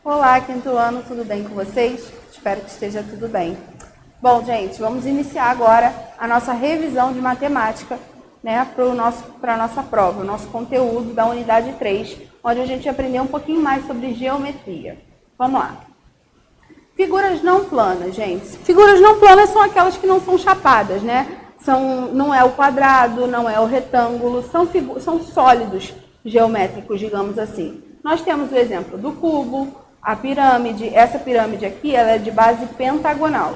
Olá, quinto ano, tudo bem com vocês? Espero que esteja tudo bem. Bom, gente, vamos iniciar agora a nossa revisão de matemática, né, para a nossa prova, o nosso conteúdo da unidade 3, onde a gente vai aprender um pouquinho mais sobre geometria. Vamos lá. Figuras não planas, gente. Figuras não planas são aquelas que não são chapadas, né? Não é o quadrado, não é o retângulo, são sólidos geométricos, digamos assim. Nós temos o exemplo do cubo, a pirâmide. Essa pirâmide aqui ela é de base pentagonal.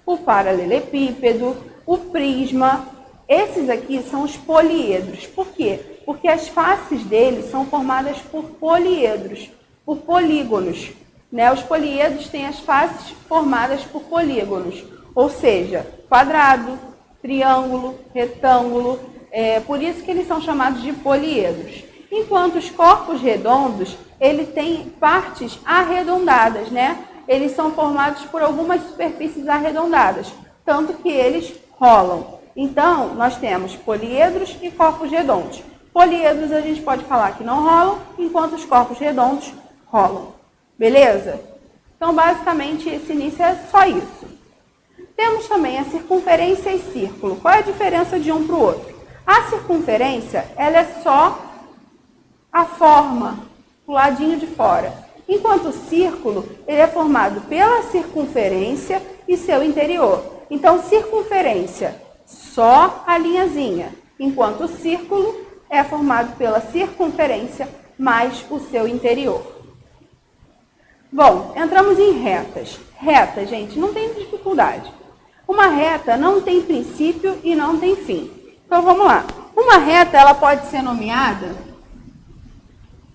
O paralelepípedo, o prisma. Esses aqui são os poliedros. Por quê? Porque as faces deles são formadas por poliedros, por polígonos. Né? Os poliedros têm as faces formadas por polígonos, ou seja, quadrado, triângulo, retângulo. Por isso que eles são chamados de poliedros. Enquanto os corpos redondos, ele tem partes arredondadas, né? Eles são formados por algumas superfícies arredondadas, tanto que eles rolam. Então, nós temos poliedros e corpos redondos. Poliedros a gente pode falar que não rolam, enquanto os corpos redondos rolam. Beleza? Então, basicamente, esse início é só isso. Temos também a circunferência e círculo. Qual é a diferença de um para o outro? A circunferência, ela é só a forma, o ladinho de fora. Enquanto o círculo, ele é formado pela circunferência e seu interior. Então, circunferência, só a linhazinha. Enquanto o círculo é formado pela circunferência mais o seu interior. Bom, entramos em retas. Reta, gente, não tem dificuldade. Uma reta não tem princípio e não tem fim. Então, vamos lá. Uma reta, ela pode ser nomeada...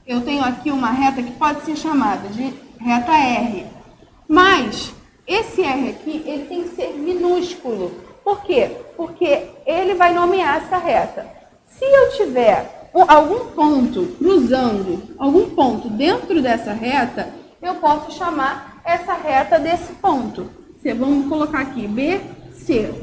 Eu tenho aqui uma reta que pode ser chamada de reta R. Mas esse R aqui, ele tem que ser minúsculo. Por quê? Porque ele vai nomear essa reta. Se eu tiver algum ponto cruzando, algum ponto dentro dessa reta, eu posso chamar essa reta desse ponto. Vamos colocar aqui BC,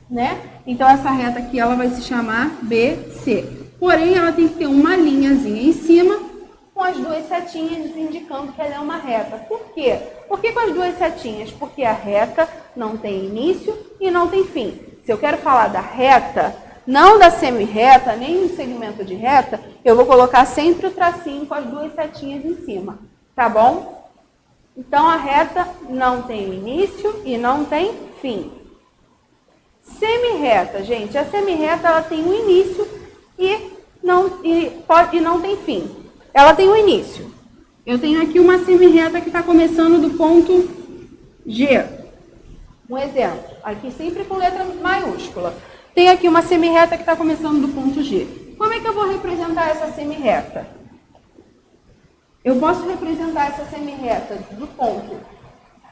né? Então, essa reta aqui, ela vai se chamar BC. Porém, ela tem que ter uma linhazinha em cima, com as duas setinhas indicando que ela é uma reta. Por quê? Por que com as duas setinhas? Porque a reta não tem início e não tem fim. Se eu quero falar da reta, não da semi-reta, nem do segmento de reta, eu vou colocar sempre o tracinho com as duas setinhas em cima. Tá bom? Então, a reta não tem início e não tem fim. Semi-reta, gente. A semi-reta ela tem um início e não tem fim. Ela tem um início. Eu tenho aqui uma semi-reta que está começando do ponto G. Um exemplo. Aqui sempre com letra maiúscula. Tem aqui uma semi-reta que está começando do ponto G. Como é que eu vou representar essa semi-reta? Eu posso representar essa semi-reta do ponto.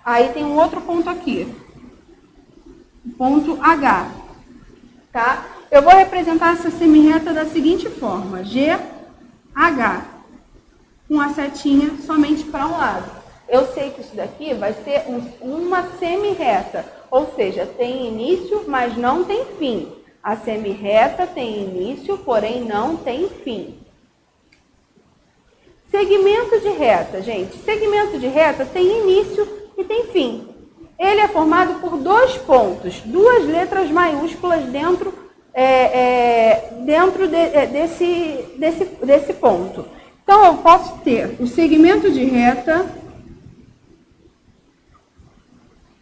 Aí tem um outro ponto aqui. O ponto H. Tá? Eu vou representar essa semi-reta da seguinte forma. GH. Com a setinha somente para um lado. Eu sei que isso daqui vai ser uma semi-reta, ou seja, tem início, mas não tem fim. A semi-reta tem início, porém não tem fim. Segmento de reta, gente. Segmento de reta tem início e tem fim. Ele é formado por dois pontos, duas letras maiúsculas dentro desse ponto. Então, eu posso ter o segmento de reta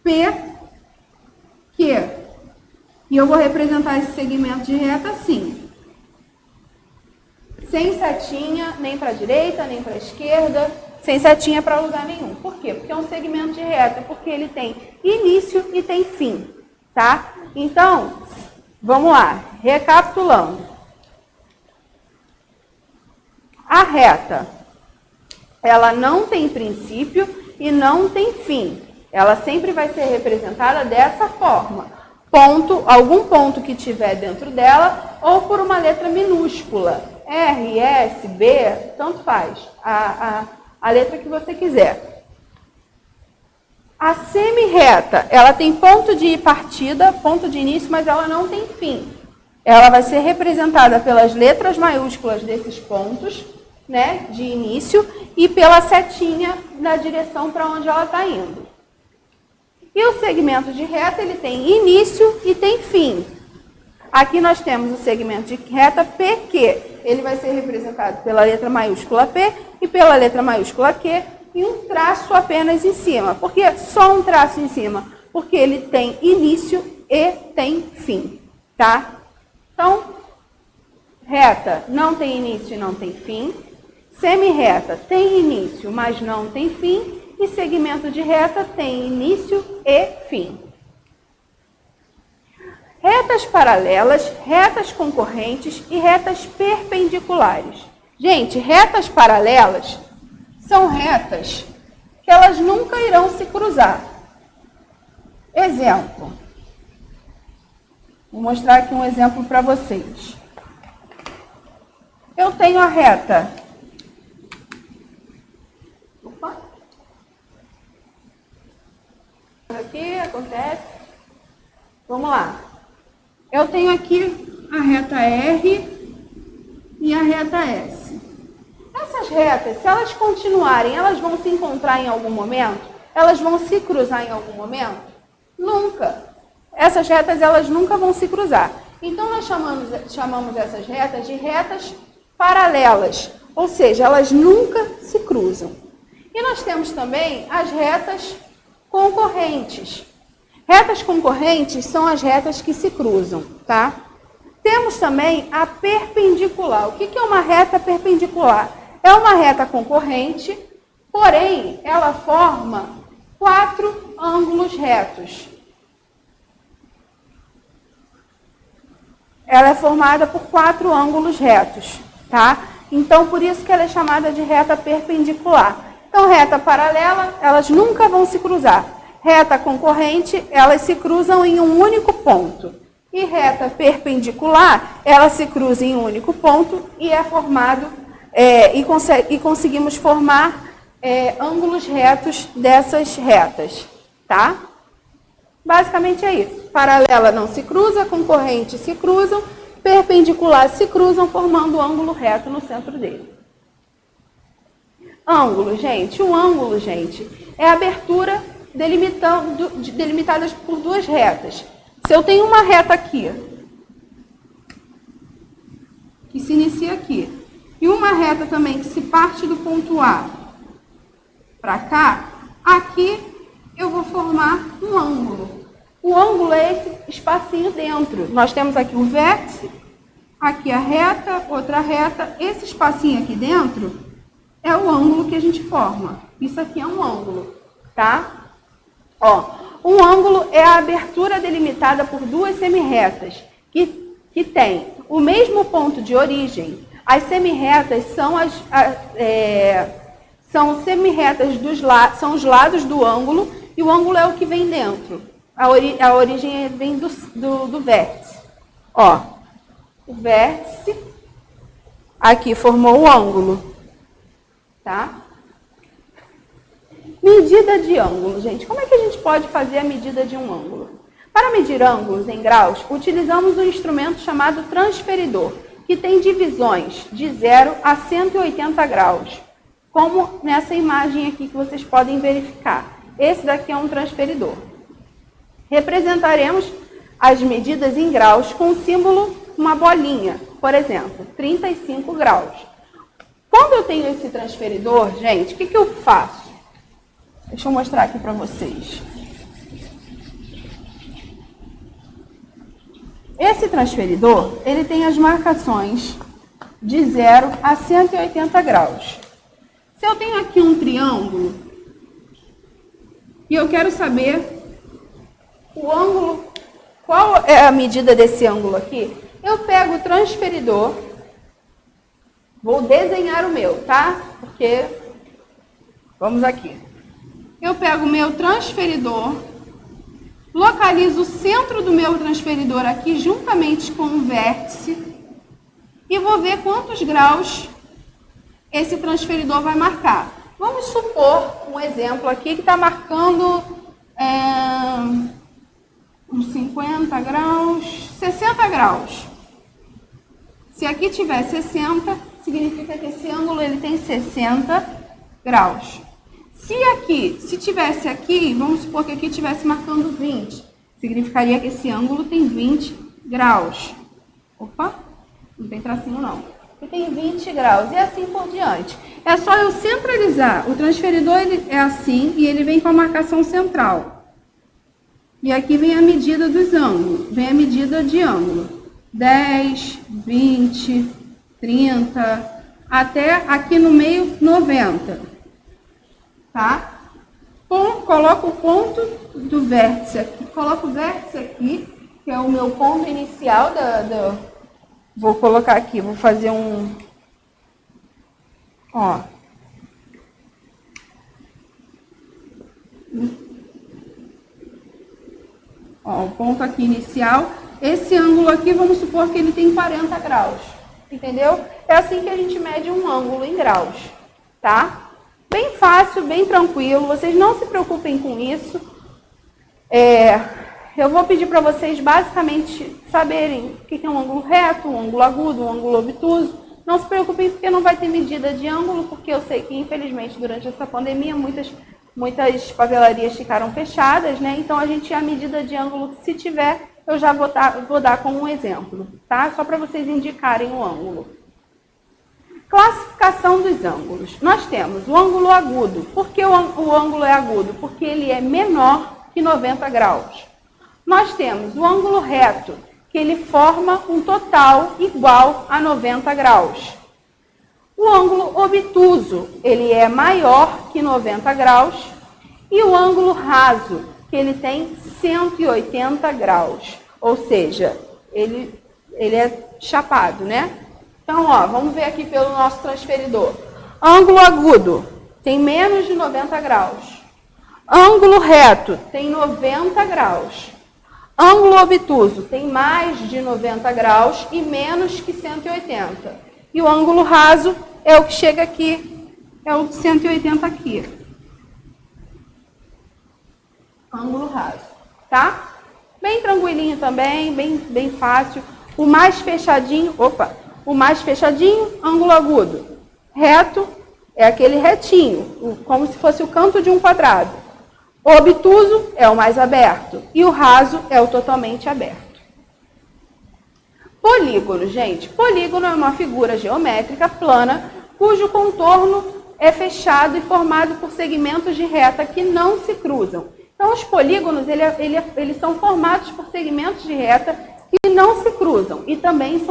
PQ. E eu vou representar esse segmento de reta assim. Sem setinha, nem para a direita, nem para a esquerda. Sem setinha para lugar nenhum. Por quê? Porque é um segmento de reta. Porque ele tem início e tem fim. Tá? Então, vamos lá. Recapitulando. A reta, ela não tem princípio e não tem fim. Ela sempre vai ser representada dessa forma. Algum ponto que tiver dentro dela, ou por uma letra minúscula. R, S, B, tanto faz. A letra que você quiser. A semi-reta, ela tem ponto de partida, ponto de início, mas ela não tem fim. Ela vai ser representada pelas letras maiúsculas desses pontos, né, de início e pela setinha na direção para onde ela está indo. E o segmento de reta, ele tem início e tem fim. Aqui nós temos o segmento de reta PQ. Ele vai ser representado pela letra maiúscula P e pela letra maiúscula Q e um traço apenas em cima. Por que só um traço em cima? Porque ele tem início e tem fim, tá? Então, reta não tem início e não tem fim. Semirreta tem início, mas não tem fim. E segmento de reta tem início e fim. Retas paralelas, retas concorrentes e retas perpendiculares. Gente, retas paralelas são retas que elas nunca irão se cruzar. Exemplo. Vou mostrar aqui um exemplo para vocês. Eu tenho a reta. Aqui acontece. Vamos lá. Eu tenho aqui a reta R e a reta S. Essas retas, se elas continuarem, elas vão se encontrar em algum momento? Elas vão se cruzar em algum momento? Nunca. Essas retas, elas nunca vão se cruzar. Então, nós chamamos essas retas de retas paralelas. Ou seja, elas nunca se cruzam. E nós temos também as retas concorrentes. Retas concorrentes são as retas que se cruzam, tá? Temos também a perpendicular. O que é uma reta perpendicular? É uma reta concorrente, porém, ela forma 4 ângulos retos. Ela é formada por 4 ângulos retos, tá? Então, por isso que ela é chamada de reta perpendicular. Então, reta paralela, elas nunca vão se cruzar. Reta concorrente, elas se cruzam em um único ponto. E reta perpendicular, ela se cruza em um único ponto e é formado, e conseguimos formar ângulos retos dessas retas, tá? Basicamente é isso. Paralela não se cruza, concorrente se cruzam, perpendicular se cruzam, formando um ângulo reto no centro dele. Ângulo, gente. O ângulo, gente, é a abertura delimitadas por 2 retas. Se eu tenho uma reta aqui, que se inicia aqui, e uma reta também que se parte do ponto A para cá, aqui eu vou formar um ângulo. O ângulo é esse espacinho dentro. Nós temos aqui um vértice, aqui a reta, outra reta. Esse espacinho aqui dentro é o ângulo que a gente forma. Isso aqui é um ângulo, tá? Ó, um ângulo é a abertura delimitada por 2 semirretas, que tem o mesmo ponto de origem. As semirretas são semirretas são os lados do ângulo, e o ângulo é o que vem dentro. A origem vem do vértice. Ó, o vértice aqui formou o ângulo, tá? Medida de ângulo, gente. Como é que a gente pode fazer a medida de um ângulo? Para medir ângulos em graus, utilizamos um instrumento chamado transferidor, que tem divisões de 0 a 180 graus, como nessa imagem aqui que vocês podem verificar. Esse daqui é um transferidor. Representaremos as medidas em graus com o símbolo uma bolinha, por exemplo, 35 graus. Quando eu tenho esse transferidor, gente, o que eu faço? Deixa eu mostrar aqui para vocês. Esse transferidor, ele tem as marcações de 0 a 180 graus. Se eu tenho aqui um triângulo e eu quero saber o ângulo, qual é a medida desse ângulo aqui, eu pego o transferidor, vou desenhar o meu, tá? Porque, vamos aqui. Eu pego o meu transferidor, localizo o centro do meu transferidor aqui, juntamente com o vértice, e vou ver quantos graus esse transferidor vai marcar. Vamos supor um exemplo aqui que está marcando uns 50 graus, 60 graus. Se aqui tiver 60, significa que esse ângulo ele tem 60 graus. Se tivesse aqui, vamos supor que aqui estivesse marcando 20, significaria que esse ângulo tem 20 graus. Opa, não tem tracinho não. E tem 20 graus, e assim por diante. É só eu centralizar. O transferidor ele é assim, e ele vem com a marcação central. E aqui vem a medida dos ângulos, vem a medida de ângulo. 10, 20, 30, até aqui no meio 90. Tá? Coloco o ponto do vértice aqui, coloco o vértice aqui, que é o meu ponto inicial vou colocar aqui, vou fazer um, ó, o ponto aqui inicial. Esse ângulo aqui, vamos supor que ele tem 40 graus, entendeu? É assim que a gente mede um ângulo em graus, tá? Bem fácil, bem tranquilo, vocês não se preocupem com isso. Eu vou pedir para vocês basicamente saberem o que é um ângulo reto, um ângulo agudo, um ângulo obtuso. Não se preocupem porque não vai ter medida de ângulo, porque eu sei que infelizmente durante essa pandemia muitas papelarias ficaram fechadas, né? Então a medida de ângulo, se tiver, eu já vou dar como um exemplo, tá? Só para vocês indicarem o ângulo. Classificação dos ângulos. Nós temos o ângulo agudo. Por que o ângulo é agudo? Porque ele é menor que 90 graus. Nós temos o ângulo reto, que ele forma um total igual a 90 graus. O ângulo obtuso, ele é maior que 90 graus. E o ângulo raso, que ele tem 180 graus. Ou seja, ele é chapado, né? Então, ó, vamos ver aqui pelo nosso transferidor. Ângulo agudo tem menos de 90 graus. Ângulo reto tem 90 graus. Ângulo obtuso tem mais de 90 graus e menos que 180. E o ângulo raso é o que chega aqui, é o de 180 aqui. Ângulo raso, tá? Bem tranquilinho também, bem fácil. O mais fechadinho, ângulo agudo. Reto é aquele retinho, como se fosse o canto de um quadrado. O obtuso é o mais aberto e o raso é o totalmente aberto. Polígono, gente. Polígono é uma figura geométrica plana cujo contorno é fechado e formado por segmentos de reta que não se cruzam. Então, os polígonos eles são formados por segmentos de reta que não se cruzam e também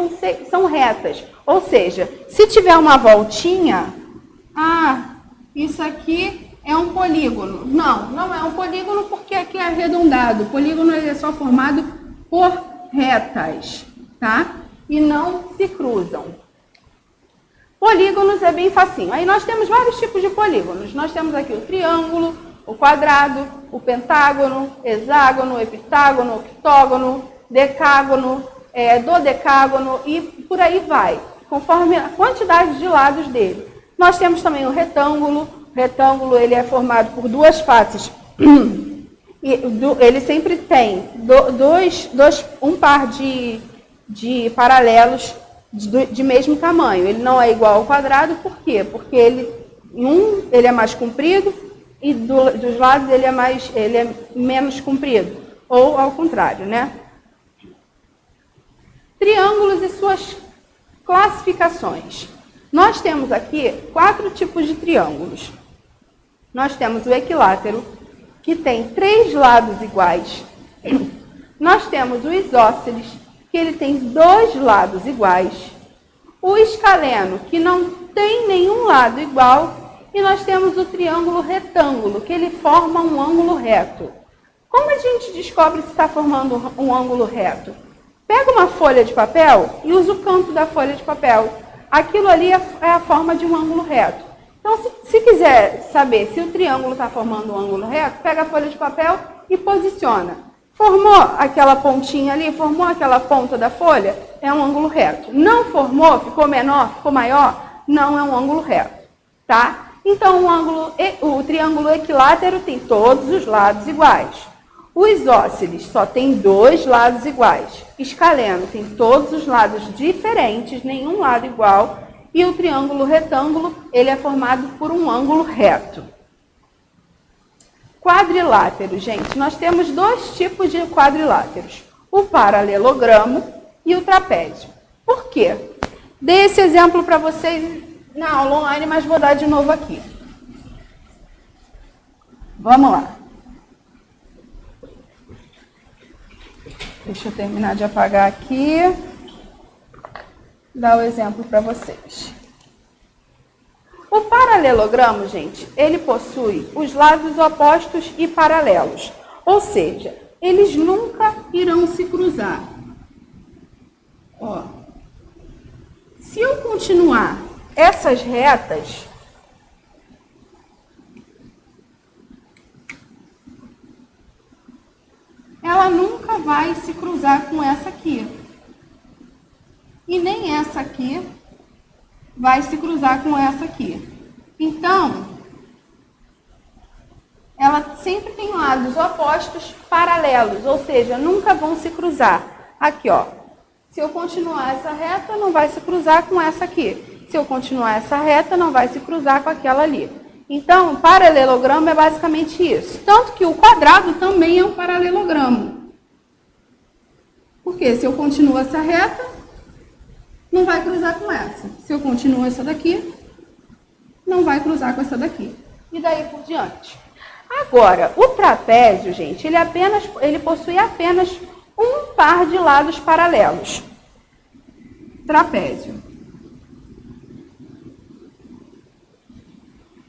são retas. Ou seja, se tiver uma voltinha, isso aqui é um polígono. Não é um polígono porque aqui é arredondado. O polígono ele é só formado por retas, tá? E não se cruzam. Polígonos é bem facinho. Aí nós temos vários tipos de polígonos. Nós temos aqui o triângulo, o quadrado, o pentágono, hexágono, heptágono, octógono, decágono, dodecágono e por aí vai, conforme a quantidade de lados dele. Nós temos também o retângulo. O retângulo ele é formado por duas faces e ele sempre tem um par de paralelos de mesmo tamanho. Ele não é igual ao quadrado, por quê? Porque ele é mais comprido e dos lados ele é menos comprido, ou ao contrário, né? Triângulos e suas classificações. Nós temos aqui 4 tipos de triângulos. Nós temos o equilátero, que tem 3 lados iguais. Nós temos o isósceles, que ele tem 2 lados iguais. O escaleno, que não tem nenhum lado igual. E nós temos o triângulo retângulo, que ele forma um ângulo reto. Como a gente descobre se está formando um ângulo reto? Pega uma folha de papel e usa o canto da folha de papel. Aquilo ali é a forma de um ângulo reto. Então, se quiser saber se o triângulo está formando um ângulo reto, pega a folha de papel e posiciona. Formou aquela pontinha ali, formou aquela ponta da folha, é um ângulo reto. Não formou, ficou menor, ficou maior, não é um ângulo reto, tá? Então, o triângulo equilátero tem todos os lados iguais. O isósceles só tem 2 lados iguais. Escaleno tem todos os lados diferentes, nenhum lado igual. E o triângulo retângulo, ele é formado por um ângulo reto. Quadrilátero, gente, nós temos dois tipos de quadriláteros, o paralelogramo e o trapézio. Por quê? Dei esse exemplo para vocês na aula online, mas vou dar de novo aqui. Vamos lá. Deixa eu terminar de apagar aqui. Dar o exemplo para vocês. O paralelogramo, gente, ele possui os lados opostos e paralelos. Ou seja, eles nunca irão se cruzar. Ó. Se eu continuar essas retas, ela nunca vai se cruzar com essa aqui. E nem essa aqui vai se cruzar com essa aqui. Então, ela sempre tem lados opostos paralelos, ou seja, nunca vão se cruzar. Aqui, ó. Se eu continuar essa reta, não vai se cruzar com essa aqui. Se eu continuar essa reta, não vai se cruzar com aquela ali. Então, o paralelogramo é basicamente isso. Tanto que o quadrado também é um paralelogramo. Porque se eu continuo essa reta, não vai cruzar com essa. Se eu continuo essa daqui, não vai cruzar com essa daqui. E daí por diante. Agora, o trapézio, gente, ele possui apenas um par de lados paralelos. Trapézio.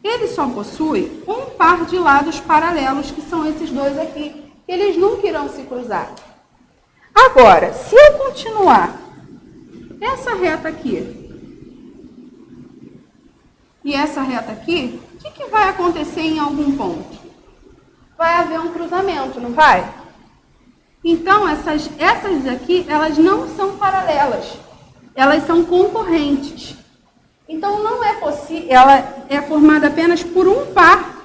Ele só possui um par de lados paralelos, que são esses dois aqui. Eles nunca irão se cruzar. Agora, se eu continuar essa reta aqui e essa reta aqui, o que vai acontecer em algum ponto? Vai haver um cruzamento, não vai? Então, essas aqui, elas não são paralelas. Elas são concorrentes. Então, não é possível, ela é formada apenas por um par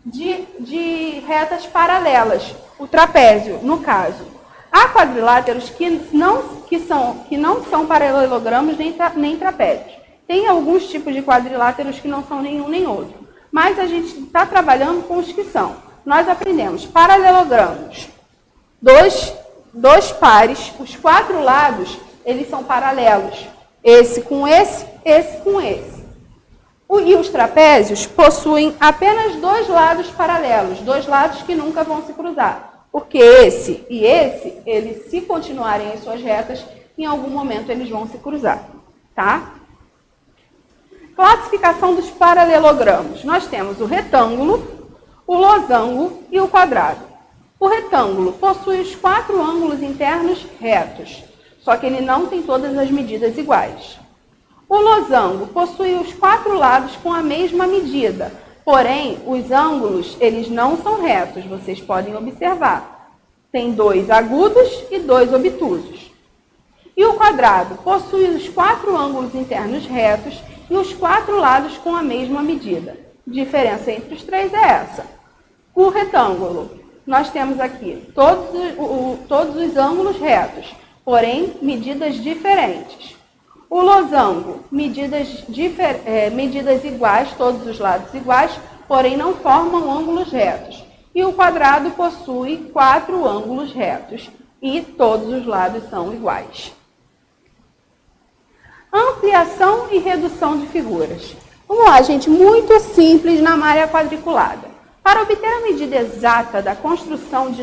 de retas paralelas. O trapézio, no caso. Há quadriláteros que não são paralelogramos nem trapézios. Tem alguns tipos de quadriláteros que não são nenhum nem outro. Mas a gente está trabalhando com os que são. Nós aprendemos paralelogramos. Dois pares, os quatro lados, eles são paralelos. Esse com esse com esse. E os trapézios possuem apenas dois lados paralelos, dois lados que nunca vão se cruzar. Porque esse e esse, eles, se continuarem as suas retas, em algum momento eles vão se cruzar, tá? Classificação dos paralelogramos. Nós temos o retângulo, o losango e o quadrado. O retângulo possui os quatro ângulos internos retos, só que ele não tem todas as medidas iguais. O losango possui os quatro lados com a mesma medida, porém, os ângulos, eles não são retos, vocês podem observar. Tem dois agudos e dois obtusos. E o quadrado possui os quatro ângulos internos retos e os quatro lados com a mesma medida. A diferença entre os três é essa. O retângulo, nós temos aqui todos os ângulos retos, porém, medidas diferentes. O losango, medidas iguais, todos os lados iguais, porém não formam ângulos retos. E o quadrado possui quatro ângulos retos e todos os lados são iguais. Ampliação e redução de figuras. Vamos lá, gente, muito simples na malha quadriculada. Para obter a medida exata da construção de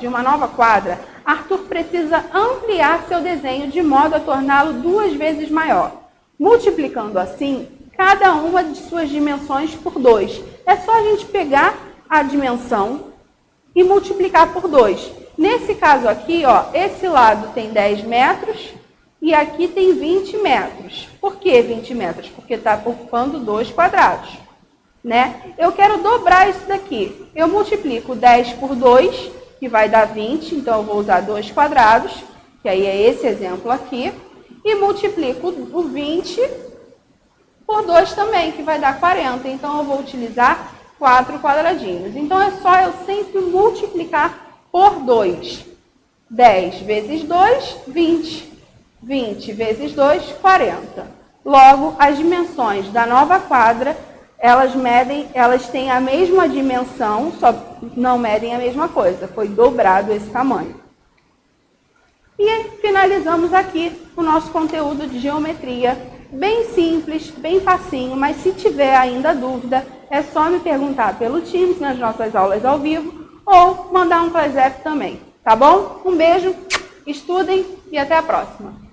uma nova quadra, Arthur precisa ampliar seu desenho de modo a torná-lo 2 vezes maior, multiplicando assim cada uma de suas dimensões por 2. É só a gente pegar a dimensão e multiplicar por 2. Nesse caso aqui, ó, esse lado tem 10 metros e aqui tem 20 metros. Por que 20 metros? Porque está ocupando 2 quadrados. Né? Eu quero dobrar isso daqui. Eu multiplico 10 por 2, que vai dar 20, então eu vou usar 2 quadrados, que aí é esse exemplo aqui, e multiplico o 20 por 2 também, que vai dar 40, então eu vou utilizar 4 quadradinhos. Então é só eu sempre multiplicar por 2. 10 vezes 2, 20. 20 vezes 2, 40. Logo, as dimensões da nova quadra, elas têm a mesma dimensão, só não medem a mesma coisa. Foi dobrado esse tamanho. E finalizamos aqui o nosso conteúdo de geometria, bem simples, bem facinho, mas se tiver ainda dúvida, é só me perguntar pelo Teams nas nossas aulas ao vivo ou mandar um WhatsApp também, tá bom? Um beijo, estudem e até a próxima!